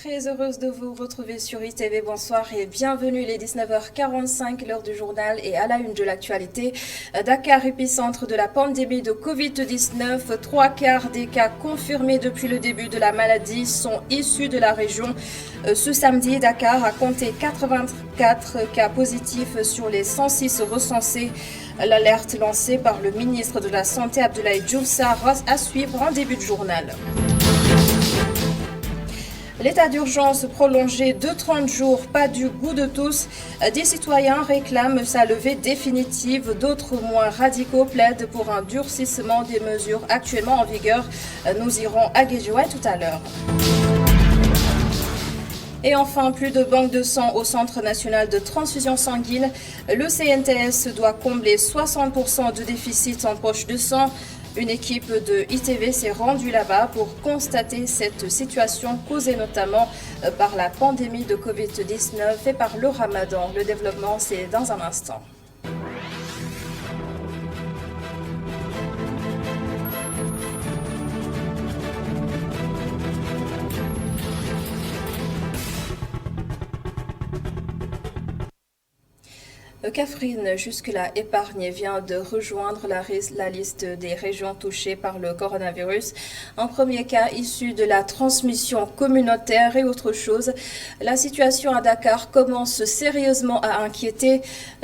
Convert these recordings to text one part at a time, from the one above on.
très heureuse de vous retrouver sur ITV. Bonsoir et bienvenue, les 19h45, l'heure du journal et à la une de l'actualité. Dakar, épicentre de la pandémie de Covid-19. 3/4 des cas confirmés depuis le début de la maladie sont issus de la région. Ce samedi, Dakar a compté 84 cas positifs sur les 106 recensés. L'alerte lancée par le ministre de la Santé, Abdoulaye Diouf Sarr, à suivre en début de journal. L'état d'urgence prolongé de 30 jours, pas du goût de tous. Des citoyens réclament sa levée définitive. D'autres, moins radicaux, plaident pour un durcissement des mesures actuellement en vigueur. Nous irons à Guédiawaye tout à l'heure. Et enfin, plus de banques de sang au Centre national de transfusion sanguine. Le CNTS doit combler 60% de déficit en poche de sang. Une équipe de ITV s'est rendue là-bas pour constater cette situation causée notamment par la pandémie de Covid-19 et par le Ramadan. Le développement, c'est dans un instant. Kaffrine, jusque-là épargnée, vient de rejoindre la liste des régions touchées par le coronavirus. Un premier cas issu de la transmission communautaire et autre chose. La situation à Dakar commence sérieusement à inquiéter.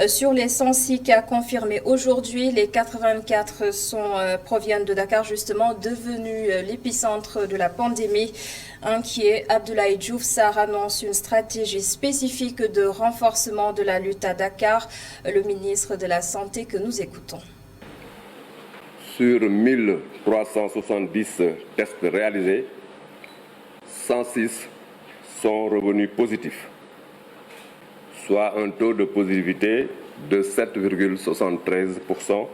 Sur les 106 cas confirmés aujourd'hui, les 84 proviennent de Dakar, justement, devenu l'épicentre de la pandémie. Inquiet, Abdoulaye Diouf Sarr annonce une stratégie spécifique de renforcement de la lutte à Dakar. Le ministre de la Santé que nous écoutons. Sur 1370 tests réalisés, 106 sont revenus positifs, soit un taux de positivité de 7,73%.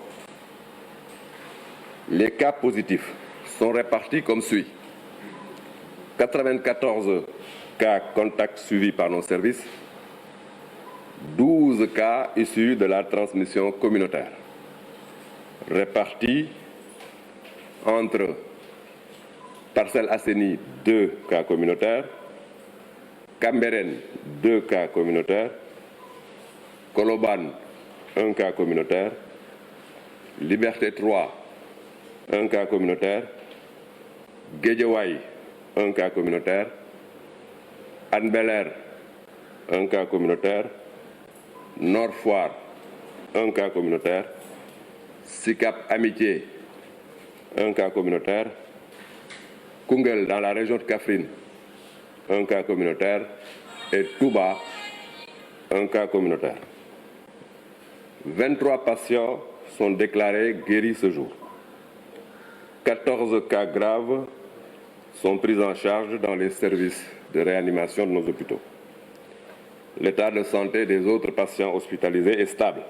Les cas positifs sont répartis comme suit. 94 cas contacts suivis par nos services, 12 cas issus de la transmission communautaire, répartis entre Parcelles Assainies, 2 cas communautaires, Cambérène, 2 cas communautaires, Colobane, 1 cas communautaire, Liberté 3, 1 cas communautaire, Guédiawaye, 1 cas communautaire, Hann Bel-Air, 1 cas communautaire, Nord Foire, 1 cas communautaire, Sicap Amitié, 1 cas communautaire, Koungheul dans la région de Kaffrine, 1 cas communautaire et Touba, 1 cas communautaire. 23 patients sont déclarés guéris ce jour. 14 cas graves sont pris en charge dans les services de réanimation de nos hôpitaux. L'état de santé des autres patients hospitalisés est stable.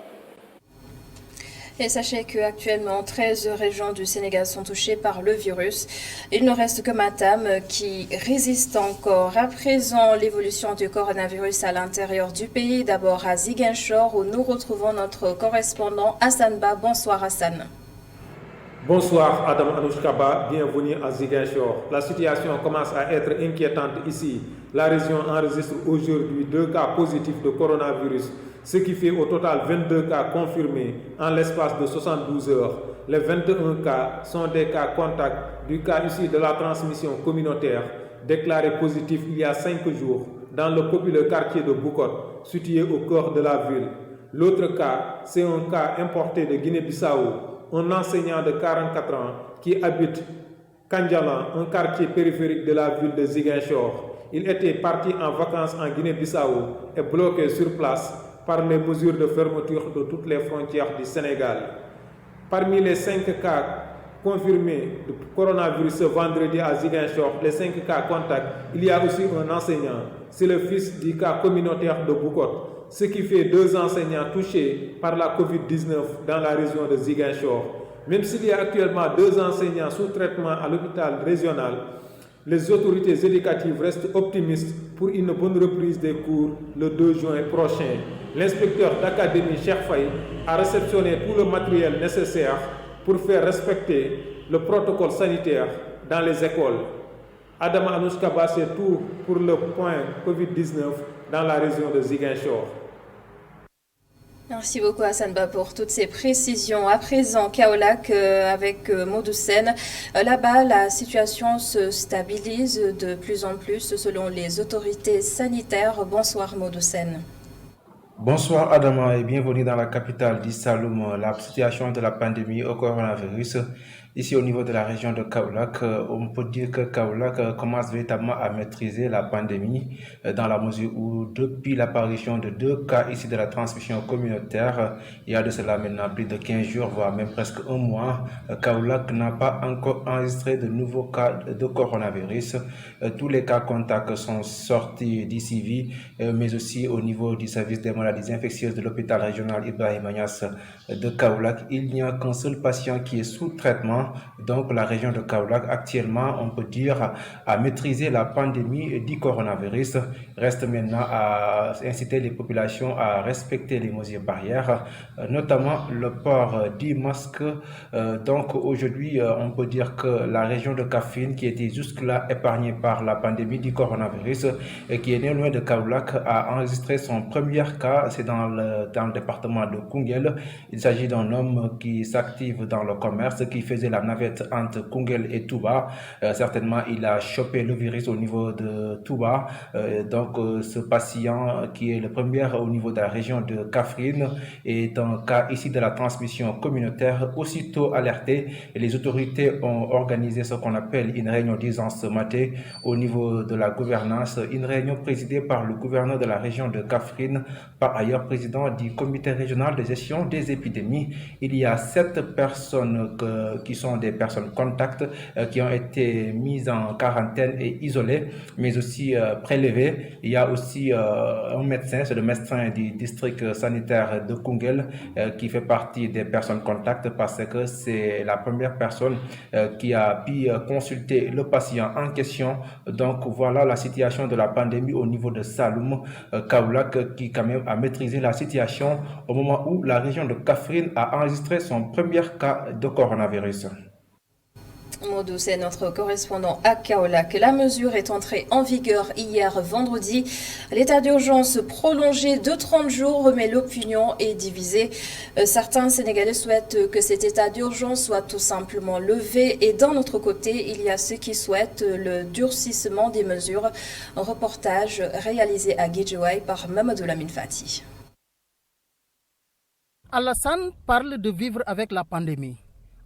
Et sachez qu'actuellement, 13 régions du Sénégal sont touchées par le virus. Il ne reste que Matam qui résiste encore. À présent, l'évolution du coronavirus à l'intérieur du pays. D'abord à Ziguinchor, où nous retrouvons notre correspondant Hassan Ba. Bonsoir Hassan. Bonsoir Adam Anouchkaba, bienvenue à Ziguinchor. La situation commence à être inquiétante ici. La région enregistre aujourd'hui 2 cas positifs de coronavirus, ce qui fait au total 22 cas confirmés en l'espace de 72 heures. Les 21 cas sont des cas contacts du cas issu de la transmission communautaire, déclaré positif il y a 5 jours dans le populaire quartier de Boukot, situé au cœur de la ville. L'autre cas, c'est un cas importé de Guinée-Bissau, un enseignant de 44 ans qui habite Kandjalan, un quartier périphérique de la ville de Ziguinchor. Il était parti en vacances en Guinée-Bissau et bloqué sur place par les mesures de fermeture de toutes les frontières du Sénégal. Parmi les 5 cas confirmés de coronavirus ce vendredi à Ziguinchor, les 5 cas contacts, il y a aussi un enseignant. C'est le fils du cas communautaire de Boukot, ce qui fait 2 enseignants touchés par la Covid-19 dans la région de Ziguinchor. Même s'il y a actuellement 2 enseignants sous traitement à l'hôpital régional, les autorités éducatives restent optimistes pour une bonne reprise des cours le 2 juin prochain. L'inspecteur d'académie Cheikh Faye a réceptionné tout le matériel nécessaire pour faire respecter le protocole sanitaire dans les écoles. Adam Anouchkaba, c'est tout pour le point Covid-19 dans la région de Ziguinchor. Merci beaucoup Hassan Ba pour toutes ces précisions. À présent, Kaolack avec Modou Sène. Là-bas, la situation se stabilise de plus en plus selon les autorités sanitaires. Bonsoir Modou Sène. Bonsoir Adama et bienvenue dans la capitale d'Issaloum. La situation de la pandémie au coronavirus ici au niveau de la région de Kaolack, on peut dire que Kaolack commence véritablement à maîtriser la pandémie dans la mesure où depuis l'apparition de 2 cas ici de la transmission communautaire, il y a de cela maintenant plus de 15 jours, voire même presque un mois, Kaolack n'a pas encore enregistré de nouveaux cas de coronavirus. Tous les cas contacts sont sortis d'ICV, mais aussi au niveau du service des maladies infectieuses de l'hôpital régional Ibrahima Niasse de Kaolack. Il n'y a qu'un seul patient qui est sous traitement. Donc la région de Kaolack actuellement, on peut dire, a maîtrisé la pandémie du coronavirus. Reste maintenant à inciter les populations à respecter les mesures barrières, notamment le port du masque. Donc aujourd'hui, on peut dire que la région de Kaffrine, qui était jusque-là épargnée par la pandémie du coronavirus et qui est né loin de Kaolack, a enregistré son premier cas. C'est dans le département de Koungheul. Il s'agit d'un homme qui s'active dans le commerce, qui faisait la navette entre Koungheul et Touba. Certainement, il a chopé le virus au niveau de Touba. Donc, ce patient qui est le premier au niveau de la région de Kaffrine est un cas ici de la transmission communautaire aussitôt alerté. Et les autorités ont organisé ce qu'on appelle une réunion d'urgence ce matin au niveau de la gouvernance, une réunion présidée par le gouverneur de la région de Kaffrine, par ailleurs président du comité régional de gestion des épidémies. Il y a 7 personnes qui sont des personnes contacts qui ont été mises en quarantaine et isolées, mais aussi prélevées. Il y a aussi un médecin, c'est le médecin du district sanitaire de Koungheul qui fait partie des personnes contacts parce que c'est la première personne qui a pu consulter le patient en question. Donc voilà la situation de la pandémie au niveau de Saloum, Kaolack qui quand même a maîtrisé la situation au moment où la région de Kaffrine a enregistré son premier cas de coronavirus. Modou, c'est notre correspondant à Kaolack. La mesure est entrée en vigueur hier vendredi. L'état d'urgence prolongé de 30 jours, mais l'opinion est divisée. Certains Sénégalais souhaitent que cet état d'urgence soit tout simplement levé. Et d'un autre côté, il y a ceux qui souhaitent le durcissement des mesures. Un reportage réalisé à Guédiawaye par Mamadou Lamine Fati. Alassane parle de vivre avec la pandémie.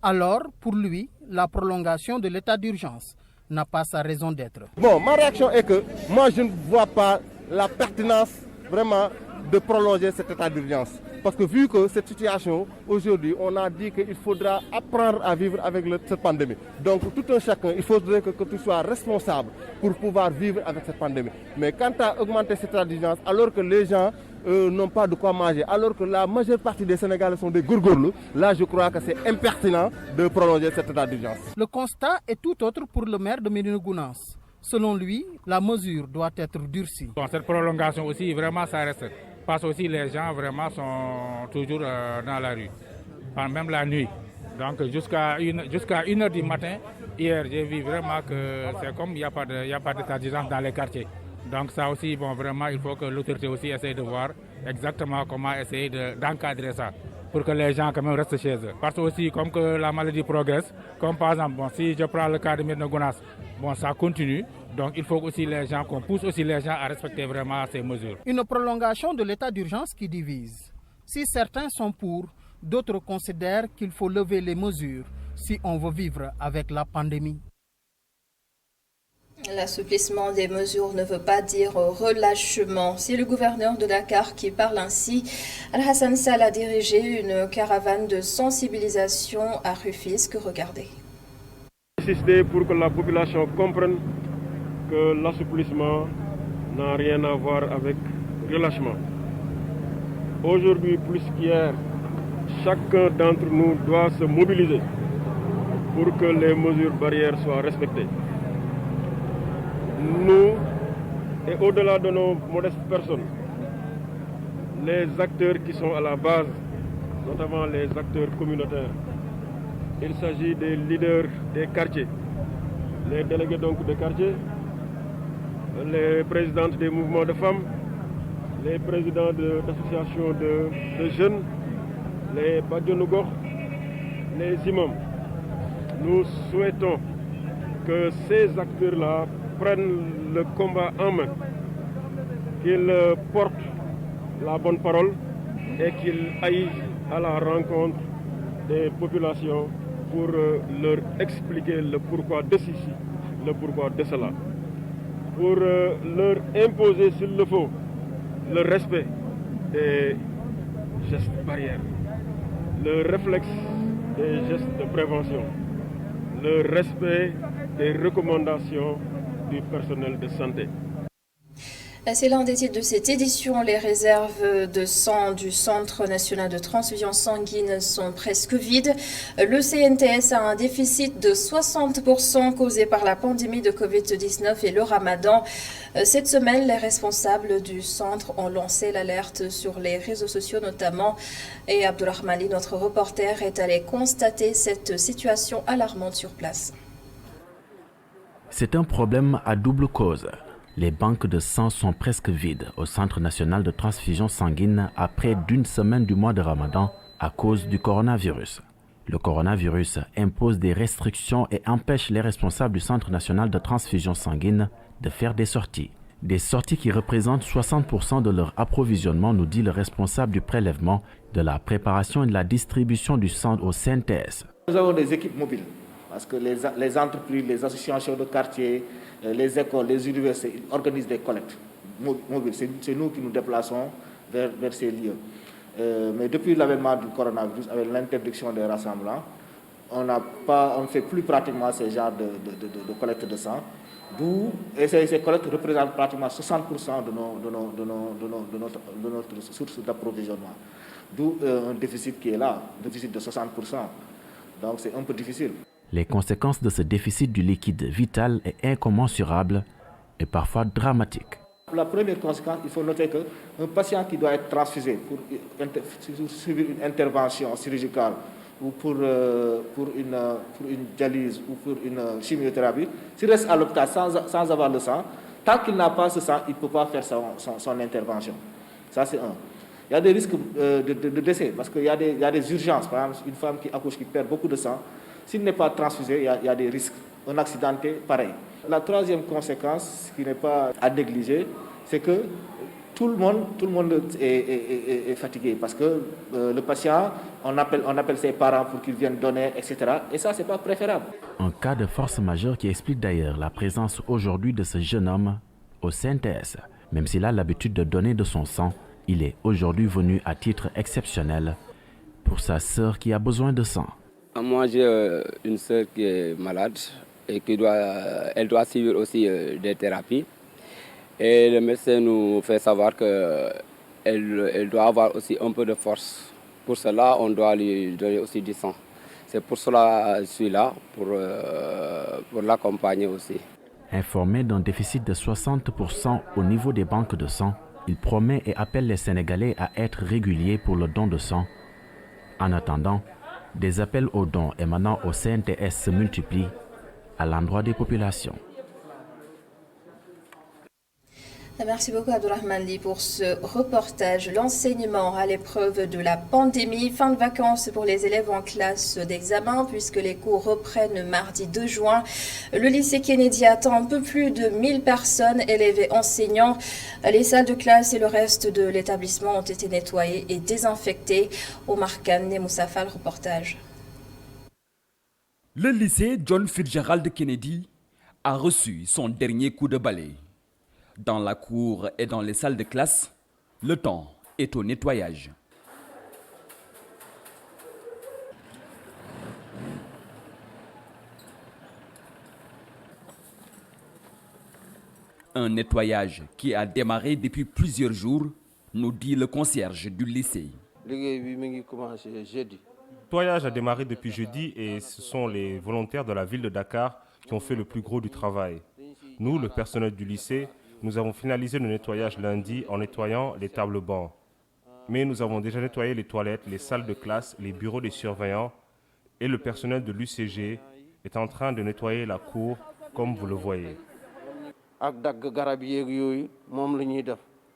Alors, pour lui, la prolongation de l'état d'urgence n'a pas sa raison d'être. Bon, ma réaction est que moi, je ne vois pas la pertinence vraiment de prolonger cet état d'urgence. Parce que vu que cette situation, aujourd'hui, on a dit qu'il faudra apprendre à vivre avec cette pandémie. Donc, tout un chacun, il faudrait que tu sois responsable pour pouvoir vivre avec cette pandémie. Mais quand tu as augmenté cet état d'urgence, alors que les gens n'ont pas de quoi manger, alors que la majeure partie des Sénégalais sont des gourgourlous, là je crois que c'est impertinent de prolonger cet état d'urgence. Le constat est tout autre pour le maire de Médina Gounass. Selon lui, la mesure doit être durcie. Bon, cette prolongation aussi, vraiment, ça reste. Parce que aussi les gens vraiment sont toujours dans la rue, même la nuit. Donc jusqu'à 1h du matin, hier j'ai vu vraiment que c'est comme il n'y a pas d'état d'urgence dans les quartiers. Donc ça aussi, bon, vraiment, il faut que l'autorité aussi essaye de voir exactement comment essayer d'encadrer ça pour que les gens quand même restent chez eux. Parce que aussi, comme que la maladie progresse, comme par exemple, bon, si je prends le cas de Médina Gounass, bon, ça continue. Donc il faut aussi les gens, qu'on pousse aussi les gens à respecter vraiment ces mesures. Une prolongation de l'état d'urgence qui divise. Si certains sont pour, d'autres considèrent qu'il faut lever les mesures si on veut vivre avec la pandémie. L'assouplissement des mesures ne veut pas dire relâchement. C'est le gouverneur de Dakar qui parle ainsi. Al-Hassan Sall a dirigé une caravane de sensibilisation à Rufisque. Regardez. Insister pour que la population comprenne que l'assouplissement n'a rien à voir avec relâchement. Aujourd'hui, plus qu'hier, chacun d'entre nous doit se mobiliser pour que les mesures barrières soient respectées. Nous, et au-delà de nos modestes personnes, les acteurs qui sont à la base, notamment les acteurs communautaires, il s'agit des leaders des quartiers, les délégués donc de quartier, les présidentes des mouvements de femmes, les présidents d'associations de jeunes, les Badjonougor, les imams. Nous souhaitons que ces acteurs-là prennent le combat en main, qu'ils portent la bonne parole et qu'ils aillent à la rencontre des populations pour leur expliquer le pourquoi de ceci, le pourquoi de cela, pour leur imposer s'il le faut le respect des gestes barrières, le réflexe des gestes de prévention, le respect des recommandations du personnel de santé. C'est l'un des titres de cette édition. Les réserves de sang du Centre national de transfusion sanguine sont presque vides. Le CNTS a un déficit de 60% causé par la pandémie de Covid-19 et le Ramadan. Cette semaine, les responsables du centre ont lancé l'alerte sur les réseaux sociaux notamment. Et Abdulrahmani, notre reporter, est allé constater cette situation alarmante sur place. C'est un problème à double cause. Les banques de sang sont presque vides au Centre national de transfusion sanguine à près d'une semaine du mois de Ramadan à cause du coronavirus. Le coronavirus impose des restrictions et empêche les responsables du Centre national de transfusion sanguine de faire des sorties. Des sorties qui représentent 60% de leur approvisionnement, nous dit le responsable du prélèvement, de la préparation et de la distribution du sang au CNTS. Nous avons des équipes mobiles parce que les entreprises, les associations de quartier, les écoles, les universités ils organisent des collectes mobiles. C'est nous qui nous déplaçons vers ces lieux. Mais depuis l'avènement du coronavirus, avec l'interdiction des rassemblements, on ne fait plus pratiquement ce genre de collecte de sang. Et ces collectes représentent pratiquement 60% de notre source d'approvisionnement. D'où un déficit qui est là, un déficit de 60%. Donc c'est un peu difficile. Les conséquences de ce déficit du liquide vital est incommensurable et parfois dramatique. La première conséquence, il faut noter qu'un patient qui doit être transfusé pour suivre une intervention chirurgicale ou pour une dialyse ou pour une chimiothérapie, s'il reste à l'hôpital sans avoir le sang, tant qu'il n'a pas ce sang, il ne peut pas faire son intervention. Ça, c'est un. Il y a des risques de décès parce qu'il y a des urgences. Par exemple, une femme qui accouche, qui perd beaucoup de sang, s'il n'est pas transfusé, il y a des risques. Un accidenté, pareil. La troisième conséquence, qui n'est pas à négliger, c'est que tout le monde est fatigué parce que le patient, on appelle ses parents pour qu'ils viennent donner, etc. Et ça, ce n'est pas préférable. Un cas de force majeure qui explique d'ailleurs la présence aujourd'hui de ce jeune homme au CNTS. Même s'il a l'habitude de donner de son sang, il est aujourd'hui venu à titre exceptionnel pour sa sœur qui a besoin de sang. Moi, j'ai une sœur qui est malade et elle doit suivre aussi des thérapies. Et le médecin nous fait savoir qu'elle doit avoir aussi un peu de force. Pour cela, on doit lui donner aussi du sang. C'est pour cela que je suis là, pour l'accompagner aussi. Informé d'un déficit de 60% au niveau des banques de sang, il promet et appelle les Sénégalais à être réguliers pour le don de sang. En attendant, des appels aux dons émanant au CNTS se multiplient à l'endroit des populations. Merci beaucoup Abdulrahmani pour ce reportage. L'enseignement à l'épreuve de la pandémie. Fin de vacances pour les élèves en classe d'examen puisque les cours reprennent mardi 2 juin. Le lycée Kennedy attend un peu plus de 1000 personnes, élèves et enseignants. Les salles de classe et le reste de l'établissement ont été nettoyées et désinfectées. Omar Kane et Moussa Fall, reportage. Le lycée John Fitzgerald Kennedy a reçu son dernier coup de balai. Dans la cour et dans les salles de classe, le temps est au nettoyage. Un nettoyage qui a démarré depuis plusieurs jours, nous dit le concierge du lycée. Le nettoyage a démarré depuis jeudi et ce sont les volontaires de la ville de Dakar qui ont fait le plus gros du travail. Nous, le personnel du lycée, nous avons finalisé le nettoyage lundi en nettoyant les tables bancs. Mais nous avons déjà nettoyé les toilettes, les salles de classe, les bureaux des surveillants et le personnel de l'UCG est en train de nettoyer la cour comme vous le voyez.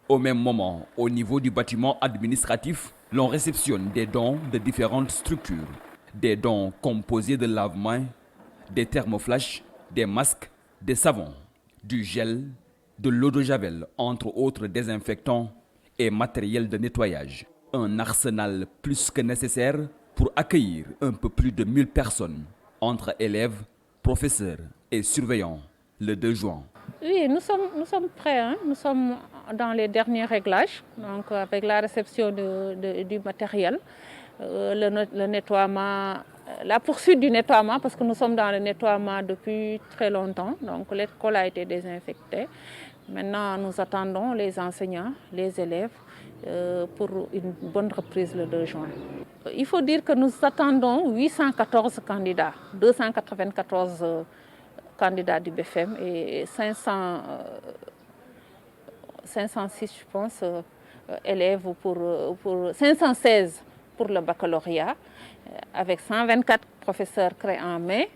Au même moment, au niveau du bâtiment administratif, l'on réceptionne des dons de différentes structures. Des dons composés de lave-mains, des thermoflash, des masques, des savons, du gel, de l'eau de javel, entre autres désinfectants et matériel de nettoyage. Un arsenal plus que nécessaire pour accueillir un peu plus de 1000 personnes, entre élèves, professeurs et surveillants, le 2 juin. Oui, nous sommes prêts. Hein. Nous sommes dans les derniers réglages, donc avec la réception du matériel, le nettoiement, la poursuite du nettoiement, parce que nous sommes dans le nettoiement depuis très longtemps. Donc l'école a été désinfectée. Maintenant, nous attendons les enseignants, les élèves, pour une bonne reprise le 2 juin. Il faut dire que nous attendons 814 candidats, 294 candidats du BFM et 506, je pense, élèves pour 516 pour le baccalauréat, avec 124 professeurs créés en mai,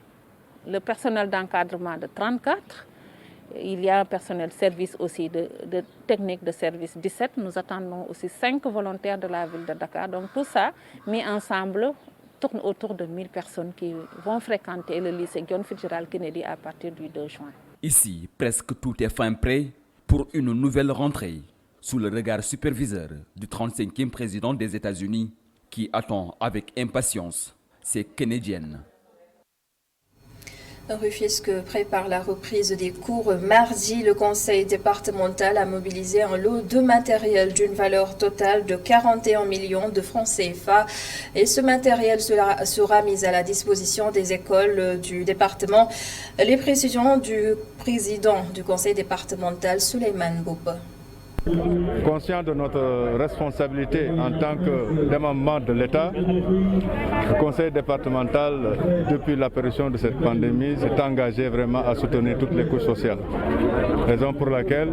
le personnel d'encadrement de 34. Il y a un personnel service aussi de technique de service 17. Nous attendons aussi 5 volontaires de la ville de Dakar. Donc tout ça mis ensemble tourne autour de 1000 personnes qui vont fréquenter le lycée John Fitzgerald Kennedy à partir du 2 juin. Ici, presque tout est fin prêt pour une nouvelle rentrée, sous le regard superviseur du 35e président des États-Unis qui attend avec impatience ces Kennediennes. Rufisque prépare la reprise des cours mardi. Le conseil départemental a mobilisé un lot de matériel d'une valeur totale de 41 millions de francs CFA. Et ce matériel sera mis à la disposition des écoles du département. Les précisions du président du conseil départemental, Souleymane Boub. Conscient de notre responsabilité en tant que démembrement de l'État, le conseil départemental, depuis l'apparition de cette pandémie, s'est engagé vraiment à soutenir toutes les couches sociales. Raison pour laquelle,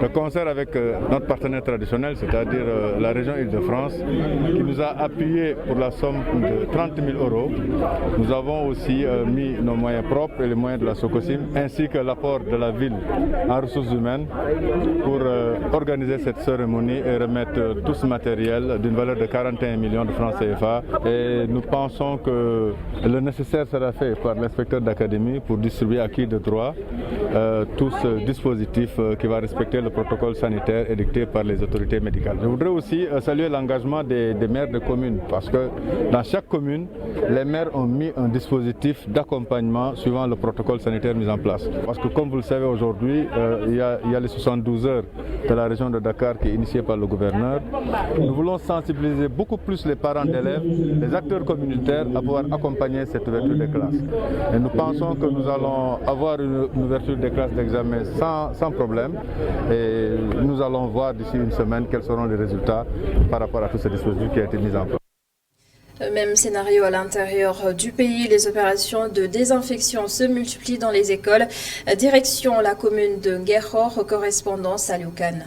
de concert avec notre partenaire traditionnel, c'est-à-dire la région Île-de-France, qui nous a appuyés pour la somme de 30 000 €, nous avons aussi mis nos moyens propres et les moyens de la SOCOSIM, ainsi que l'apport de la ville en ressources humaines pour organiser cette cérémonie et remettre tout ce matériel d'une valeur de 41 millions de francs CFA. Et nous pensons que le nécessaire sera fait par l'inspecteur d'académie pour distribuer à qui de droit tout ce dispositif qui va respecter le protocole sanitaire édicté par les autorités médicales. Je voudrais aussi saluer l'engagement des maires de communes, parce que dans chaque commune, les maires ont mis un dispositif d'accompagnement suivant le protocole sanitaire mis en place. Parce que comme vous le savez aujourd'hui, il y a les 72 heures de la région de Dakar qui est initiée par le gouverneur. Nous voulons sensibiliser beaucoup plus les parents d'élèves, les acteurs communautaires à pouvoir accompagner cette ouverture des classes. Et nous pensons que nous allons avoir une ouverture des classes d'examen sans problème. Et nous allons voir d'ici une semaine quels seront les résultats par rapport à tous ces dispositifs qui ont été mis en place. Même scénario à l'intérieur du pays, les opérations de désinfection se multiplient dans les écoles. Direction la commune de Nguékhor, correspondance à Lioukan.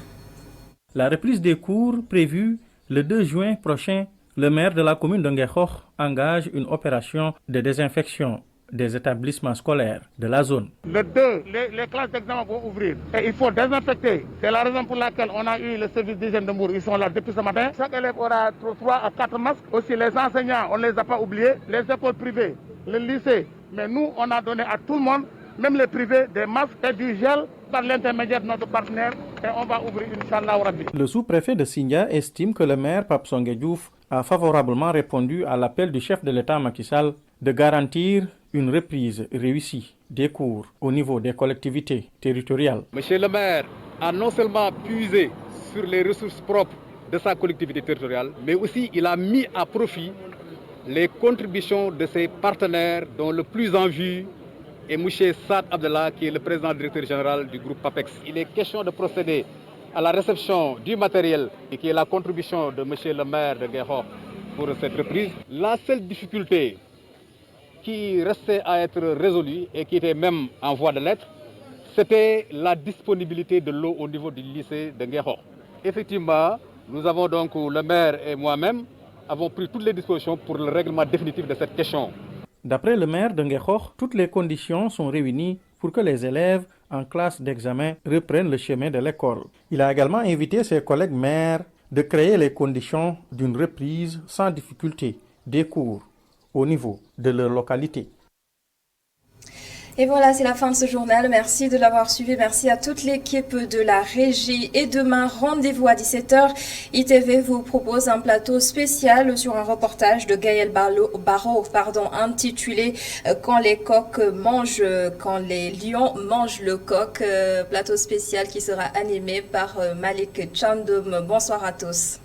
La reprise des cours prévue le 2 juin prochain, le maire de la commune de Nguékhor engage une opération de désinfection des établissements scolaires de la zone. Le 2, les classes d'examen vont ouvrir et il faut désinfecter. C'est la raison pour laquelle on a eu le service d'hygiène de Mour. Ils sont là depuis ce matin. Chaque élève aura 3 à 4 masques. Aussi les enseignants, on ne les a pas oubliés. Les écoles privées, le lycée. Mais nous, on a donné à tout le monde, même les privés, des masques et du gel par l'intermédiaire de notre partenaire. Et on va ouvrir, Inch'Allah Rabbi. Le sous-préfet de Sindia estime que le maire Pape Songué Diouf a favorablement répondu à l'appel du chef de l'État Macky Sall de garantir une reprise réussie des cours au niveau des collectivités territoriales. Monsieur le maire a non seulement puisé sur les ressources propres de sa collectivité territoriale, mais aussi il a mis à profit les contributions de ses partenaires, dont le plus en vue est M. Saad Abdallah, qui est le président directeur général du groupe PAPEX. Il est question de procéder à la réception du matériel, qui est la contribution de M. le maire de Nguékhor pour cette reprise. La seule difficulté qui restait à être résolue et qui était même en voie de l'être, c'était la disponibilité de l'eau au niveau du lycée de Nguékhor. Effectivement, nous avons donc, le maire et moi-même, avons pris toutes les dispositions pour le règlement définitif de cette question. D'après le maire de Nguékhor, toutes les conditions sont réunies pour que les élèves en classe d'examen reprennent le chemin de l'école. Il a également invité ses collègues maires de créer les conditions d'une reprise sans difficulté des cours au niveau de leur localité. Et voilà, c'est la fin de ce journal. Merci de l'avoir suivi. Merci à toute l'équipe de la régie. Et demain, rendez-vous à 17h. ITV vous propose un plateau spécial sur un reportage de Gaël Barrault, intitulé « Quand les lions mangent le coq ». Plateau spécial qui sera animé par Malik Chandoum. Bonsoir à tous.